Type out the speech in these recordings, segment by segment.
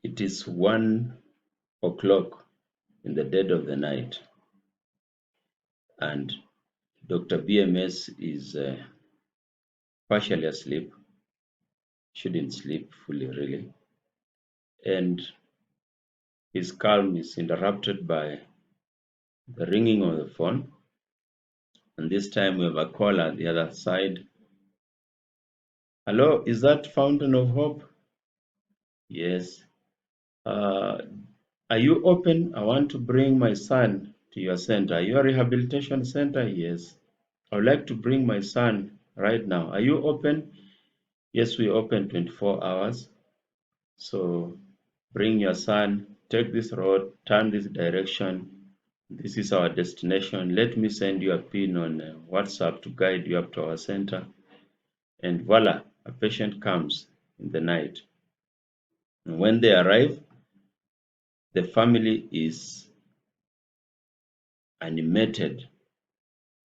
It is 1 o'clock in the dead of the night, and Dr. BMS is partially asleep, shouldn't sleep fully, really. And his calm is interrupted by the ringing of the phone. And this time we have a caller at the other side. Hello, is that Fountain of Hope? Yes. Uh, are you open? I want to bring my son to your center. Are you a rehabilitation center? Yes. I would like to bring my son right now. Are you open? Yes, we open 24 hours. So bring your son, take this road, turn this direction. This is our destination. Let me send you a pin on WhatsApp to guide you up to our center. And voila, a patient comes in the night. And when they arrive, the family is animated.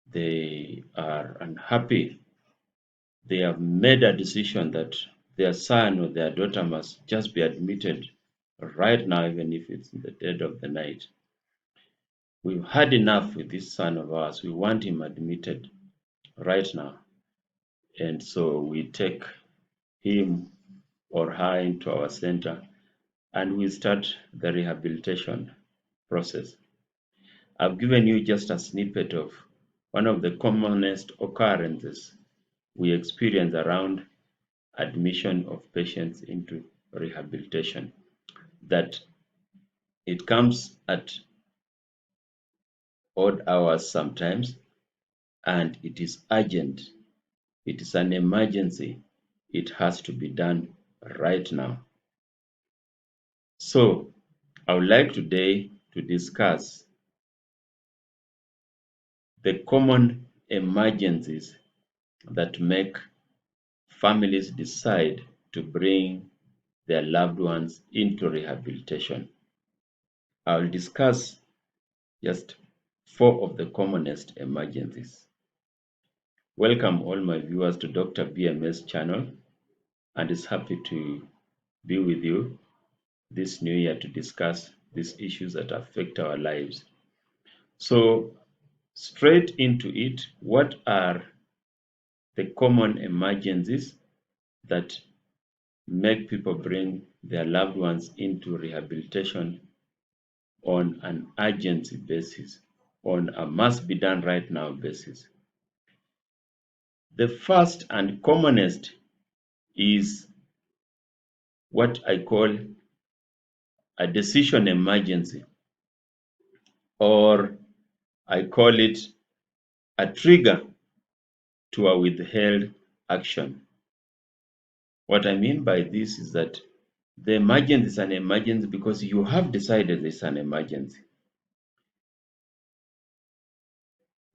They are unhappy. They have made a decision that their son or their daughter must just be admitted right now, even if it's in the dead of the night. We've had enough with this son of ours. We want him admitted right now. And so we take him or her into our center and we start the rehabilitation process. I've given you just a snippet of one of the commonest occurrences we experience around admission of patients into rehabilitation, that it comes at odd hours sometimes, and it is urgent. It is an emergency. It has to be done right now. So I would like today to discuss the common emergencies that make families decide to bring their loved ones into rehabilitation. I will discuss just 4 of the commonest emergencies. Welcome all my viewers to Dr. BMS channel, and is happy to be with you this new year to discuss these issues that affect our lives. So straight into it, what are the common emergencies that make people bring their loved ones into rehabilitation on an urgency basis, on a must be done right now basis? The first and commonest is what I call a decision emergency, or I call it a trigger to a withheld action. What I mean by this is that the emergency is an emergency because you have decided it's an emergency.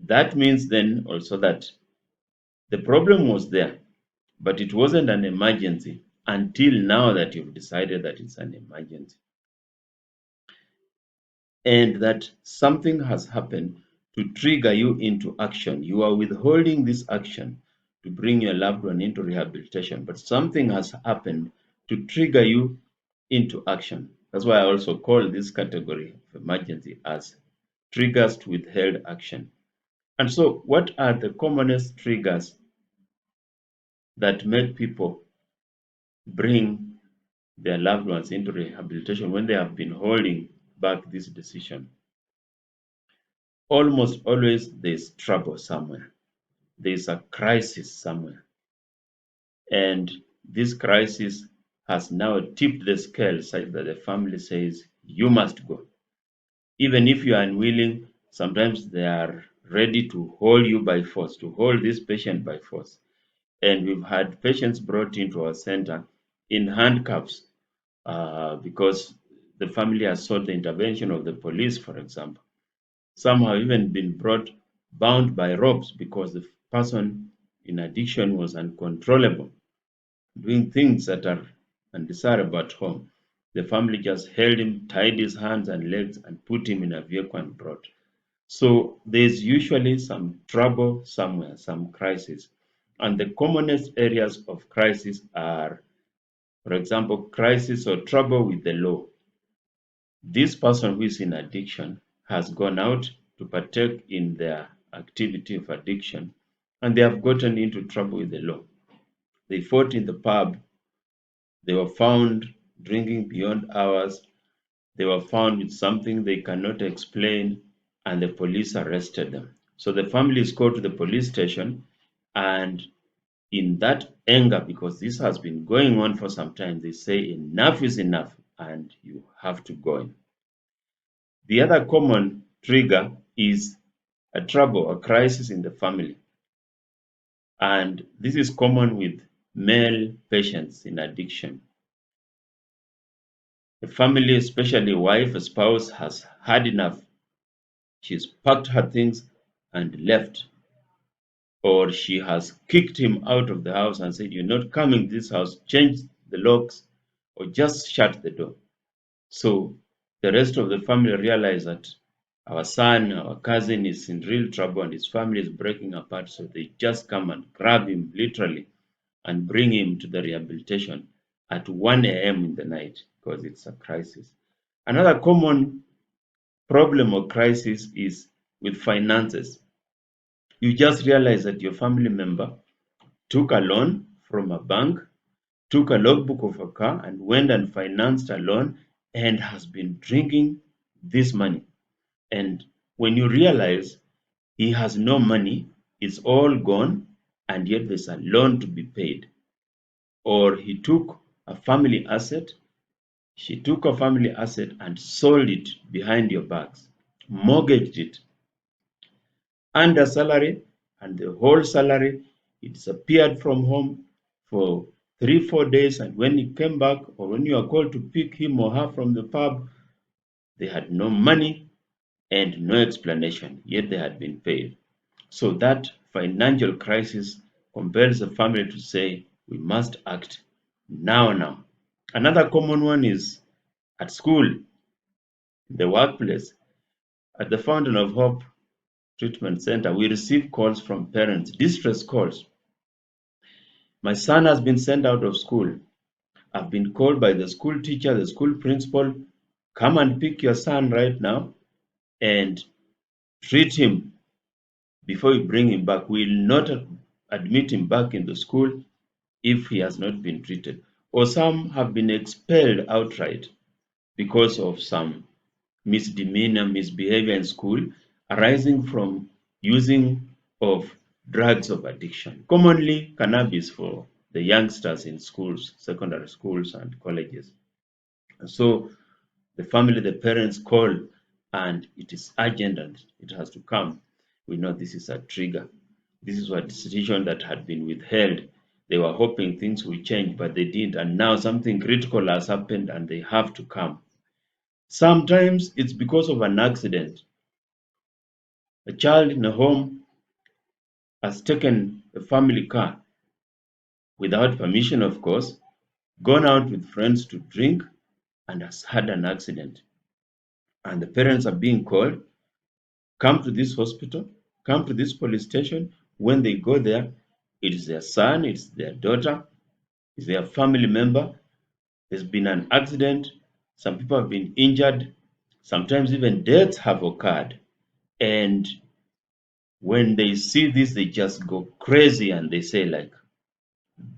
That means then also that the problem was there, but it wasn't an emergency until now that you've decided that it's an emergency. And that something has happened to trigger you into action. You are withholding this action to bring your loved one into rehabilitation, but something has happened to trigger you into action. That's why I also call this category of emergency as triggers to withheld action. And so, what are the commonest triggers that make people bring their loved ones into rehabilitation when they have been holding back this decision? Almost always there's trouble somewhere. There's a crisis somewhere. And this crisis has now tipped the scale such that the family says, you must go. Even if you are unwilling, sometimes they are ready to hold you by force, to hold this patient by force. And we've had patients brought into our center in handcuffs because the family has sought the intervention of the police, for example. Some have even been brought bound by ropes because the person in addiction was uncontrollable, doing things that are undesirable at home. The family just held him, tied his hands and legs, and put him in a vehicle and brought. So there's usually some trouble somewhere, some crisis. And the commonest areas of crisis are For example, crisis or trouble with the law. This person who is in addiction has gone out to partake in their activity of addiction, and they have gotten into trouble with the law. They fought in the pub. They were found drinking beyond hours. They were found with something they cannot explain, and the police arrested them. So the family is called to the police station, and in that anger, because this has been going on for some time, they say enough is enough and you have to go in. The other common trigger is a trouble, a crisis in the family. And this is common with male patients in addiction. The family, especially a wife, a spouse, has had enough. She's packed her things and left. Or she has kicked him out of the house and said, "You're not coming to this house, change the locks, or just shut the door." So the rest of the family realize that our son, our cousin is in real trouble and his family is breaking apart. So they just come and grab him literally and bring him to the rehabilitation at 1 a.m. in the night because it's a crisis. Another common problem or crisis is with finances. You just realize that your family member took a loan from a bank, took a logbook of a car, and went and financed a loan and has been drinking this money. And when you realize he has no money, it's all gone, and yet there's a loan to be paid. Or he took a family asset, she took a family asset and sold it behind your backs, mortgaged it, under salary, and the whole salary, he disappeared from home for 3 4 days, and when he came back or when you are called to pick him or her from the pub, they had no money and no explanation, yet they had been paid. So that financial crisis compels the family to say, we must act now. Another common one is at school, the workplace, at the Fountain of Hope Treatment Center, we receive calls from parents, distress calls. My son has been sent out of school. I've been called by the school teacher, the school principal. Come and pick your son right now and treat him before you bring him back. We will not admit him back in the school if he has not been treated. Or some have been expelled outright because of some misdemeanor, misbehavior in school arising from using of drugs of addiction, commonly cannabis for the youngsters in schools, secondary schools and colleges. And so the family, the parents call and it is urgent and it has to come. We know this is a trigger. This is a decision that had been withheld. They were hoping things will change, but they didn't. And now something critical has happened and they have to come. Sometimes it's because of an accident. A child in a home has taken a family car without permission, of course, gone out with friends to drink, and has had an accident. And the parents are being called, come to this hospital, come to this police station. When they go there, it is their son, it's their daughter, it's their family member. There's been an accident, some people have been injured, sometimes even deaths have occurred. And when they see this, they just go crazy and they say, like,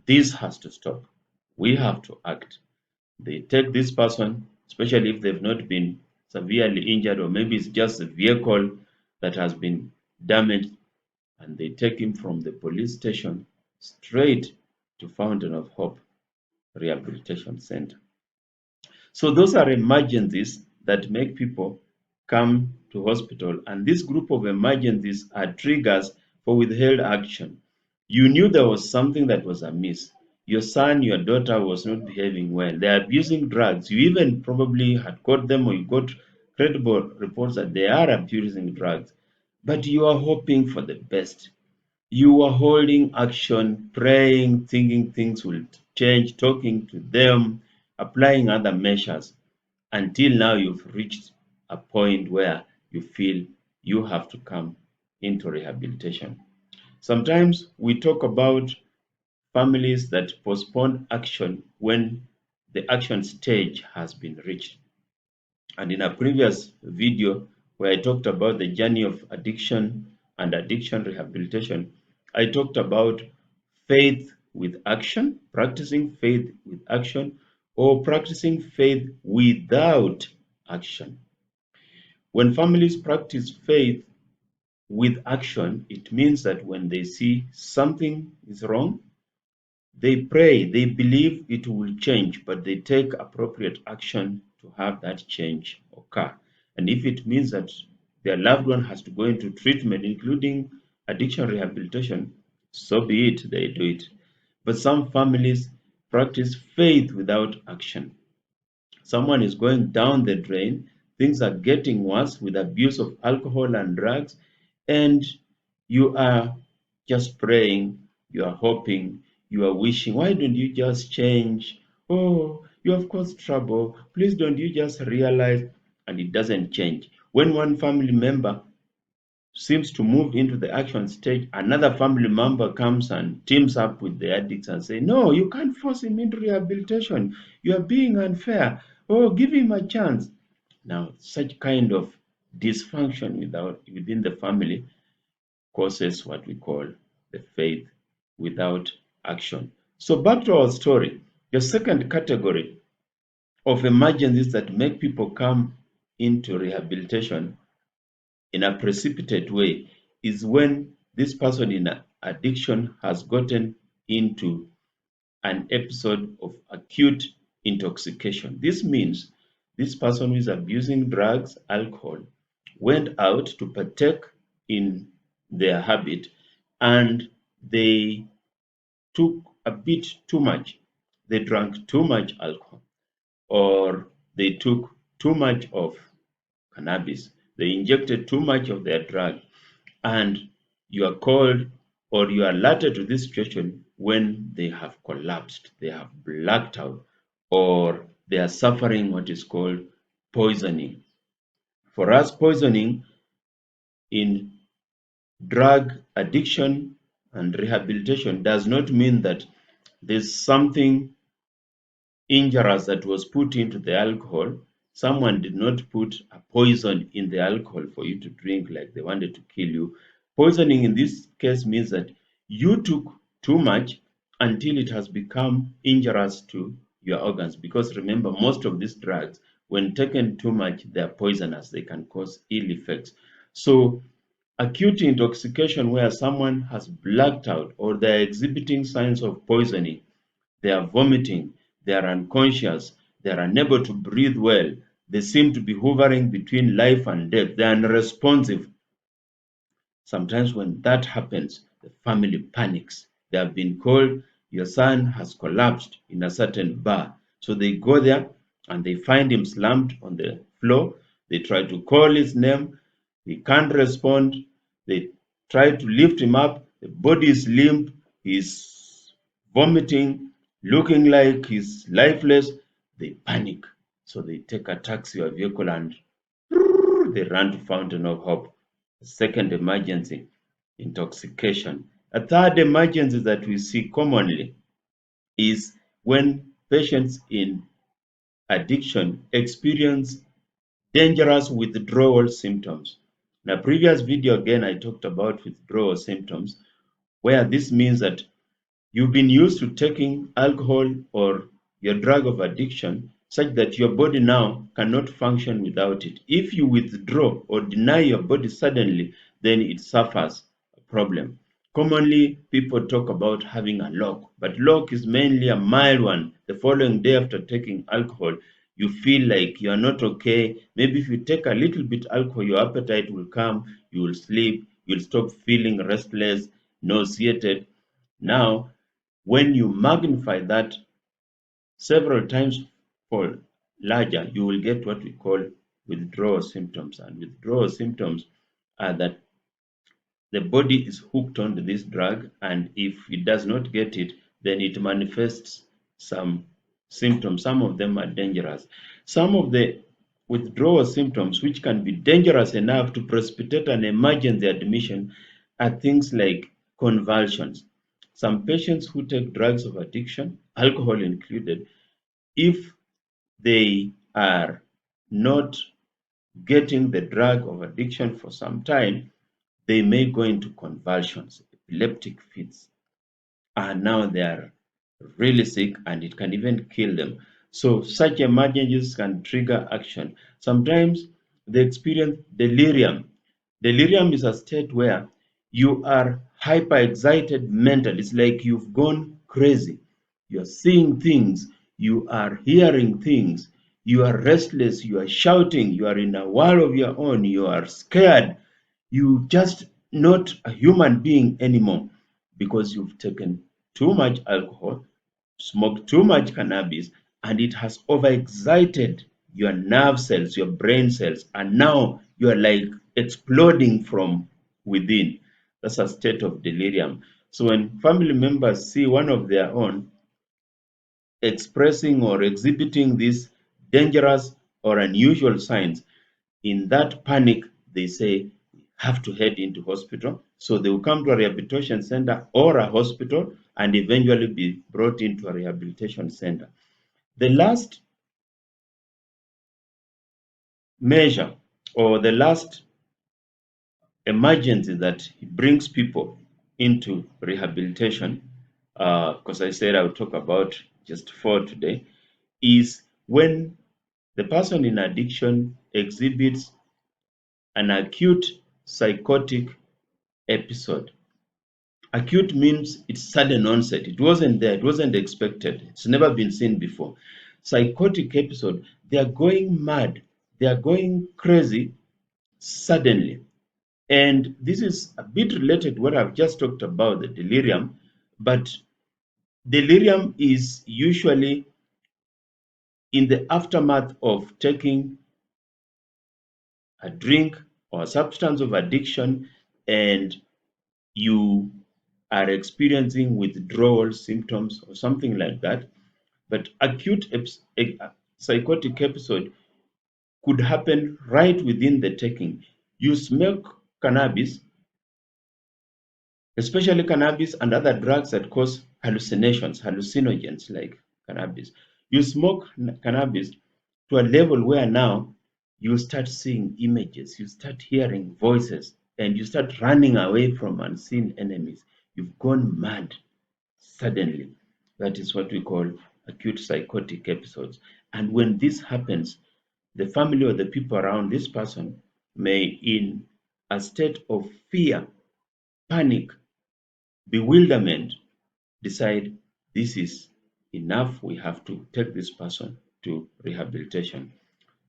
this has to stop. We have to act. They take this person, especially if they've not been severely injured, or maybe it's just a vehicle that has been damaged, and they take him from the police station straight to Fountain of Hope Rehabilitation Center. So those are emergencies that make people come to hospital, and this group of emergencies are triggers for withheld action. You knew there was something that was amiss. Your son, your daughter was not behaving well. They are abusing drugs. You even probably had caught them or you got credible reports that they are abusing drugs. But you are hoping for the best. You are holding action, praying, thinking things will change, talking to them, applying other measures until now you've reached a point where you feel you have to come into rehabilitation. Sometimes we talk about families that postpone action when the action stage has been reached. And in a previous video where I talked about the journey of addiction and addiction rehabilitation, I talked about faith with action, practicing faith with action, or practicing faith without action. When families practice faith with action, it means that when they see something is wrong, they pray, they believe it will change, but they take appropriate action to have that change occur. And if it means that their loved one has to go into treatment, including addiction rehabilitation, so be it, they do it. But some families practice faith without action. Someone is going down the drain, things are getting worse with abuse of alcohol and drugs, and you are just praying, you are hoping, you are wishing, why don't you just change? Oh, you have caused trouble. Please don't you just realize? And it doesn't change. When one family member seems to move into the action stage, another family member comes and teams up with the addicts and say, no, you can't force him into rehabilitation. You are being unfair. Oh, give him a chance. Now, such kind of dysfunction within the family causes what we call the faith without action. So back to our story. The second category of emergencies that make people come into rehabilitation in a precipitate way is when this person in addiction has gotten into an episode of acute intoxication. This means this person who is abusing drugs, alcohol, went out to partake in their habit and they took a bit too much. They drank too much alcohol or they took too much of cannabis. They injected too much of their drug, and you are called or you are alerted to this situation when they have collapsed, they have blacked out, or they are suffering what is called poisoning. For us, poisoning in drug addiction and rehabilitation does not mean that there's something injurious that was put into the alcohol. Someone did not put a poison in the alcohol for you to drink like they wanted to kill you. Poisoning in this case means that you took too much until it has become injurious to your organs. Because remember, most of these drugs, when taken too much, they are poisonous. They can cause ill effects. So acute intoxication, where someone has blacked out or they are exhibiting signs of poisoning, they are vomiting, they are unconscious, they are unable to breathe well, they seem to be hovering between life and death, they are unresponsive. Sometimes when that happens, the family panics. They have been called, your son has collapsed in a certain bar. So they go there and they find him slumped on the floor. They try to call his name. He can't respond. They try to lift him up. The body is limp. He's vomiting, looking like he's lifeless. They panic. So they take a taxi or vehicle and they run to Fountain of Hope. The second emergency, intoxication. A third emergency that we see commonly is when patients in addiction experience dangerous withdrawal symptoms. In a previous video, again, I talked about withdrawal symptoms, where this means that you've been used to taking alcohol or your drug of addiction such that your body now cannot function without it. If you withdraw or deny your body suddenly, then it suffers a problem. Commonly, people talk about having a lock, but lock is mainly a mild one. The following day after taking alcohol, you feel like you are not okay. Maybe if you take a little bit alcohol, your appetite will come, you will sleep, you'll stop feeling restless, nauseated. Now, when you magnify that several times for larger, you will get what we call withdrawal symptoms. And withdrawal symptoms are that the body is hooked onto this drug, and if it does not get it, then it manifests some symptoms. Some of them are dangerous. Some of the withdrawal symptoms, which can be dangerous enough to precipitate an emergency admission, are things like convulsions. Some patients who take drugs of addiction, alcohol included, If they are not getting the drug of addiction for some time, they may go into convulsions, epileptic fits, and now they are really sick and it can even kill them. So such emergencies can trigger action. Sometimes they experience delirium. Delirium is a state where you are hyper excited mentally. It's like you've gone crazy. You're seeing things, you are hearing things, you are restless, you are shouting, you are in a world of your own, you are scared, you just not a human being anymore because you've taken too much alcohol, smoked too much cannabis, and it has overexcited your nerve cells, your brain cells, and now you are like exploding from within. That's a state of delirium. So when family members see one of their own expressing or exhibiting these dangerous or unusual signs, in that panic, they say, have to head into hospital. So they will come to a rehabilitation center or a hospital and eventually be brought into a rehabilitation center. The last measure or the last emergency that brings people into rehabilitation, because I said I would talk about just four today, is when the person in addiction exhibits an acute psychotic episode. Acute means it's sudden onset. It wasn't there, it wasn't expected, it's never been seen before. Psychotic episode, they are going mad, they are going crazy suddenly. And this is a bit related to what I've just talked about, the delirium, but delirium is usually in the aftermath of taking a drink or a substance of addiction and you are experiencing withdrawal symptoms or something like that. But acute psychotic episode could happen right within the taking. You smoke cannabis, especially cannabis and other drugs that cause hallucinations, hallucinogens like cannabis. You smoke cannabis to a level where now you start seeing images, you start hearing voices, and you start running away from unseen enemies. You've gone mad suddenly. That is what we call acute psychotic episodes. And when this happens, the family or the people around this person may, in a state of fear, panic, bewilderment, decide this is enough, we have to take this person to rehabilitation.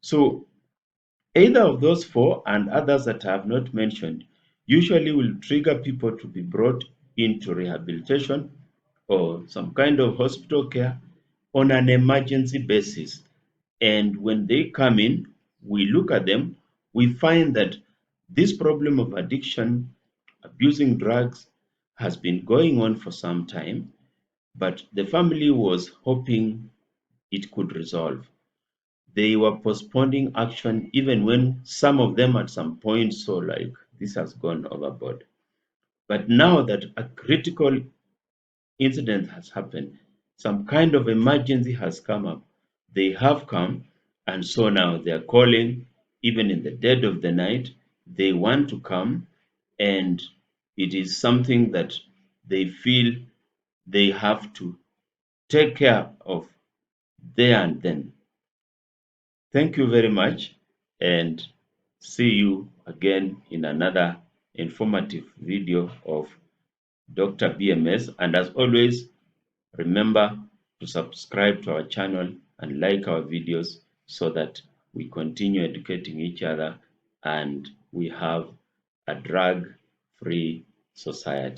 So either of those four and others that I have not mentioned usually will trigger people to be brought into rehabilitation or some kind of hospital care on an emergency basis. And when they come in, we look at them, we find that this problem of addiction, abusing drugs, has been going on for some time, but the family was hoping it could resolve. They were postponing action even when some of them at some point saw like this has gone overboard. But now that a critical incident has happened, some kind of emergency has come up, they have come, and so now they are calling even in the dead of the night. They want to come, and it is something that they feel they have to take care of there and then. Thank you very much, and see you again in another informative video of Dr. BMS. And as always, remember to subscribe to our channel and like our videos so that we continue educating each other and we have a drug-free society.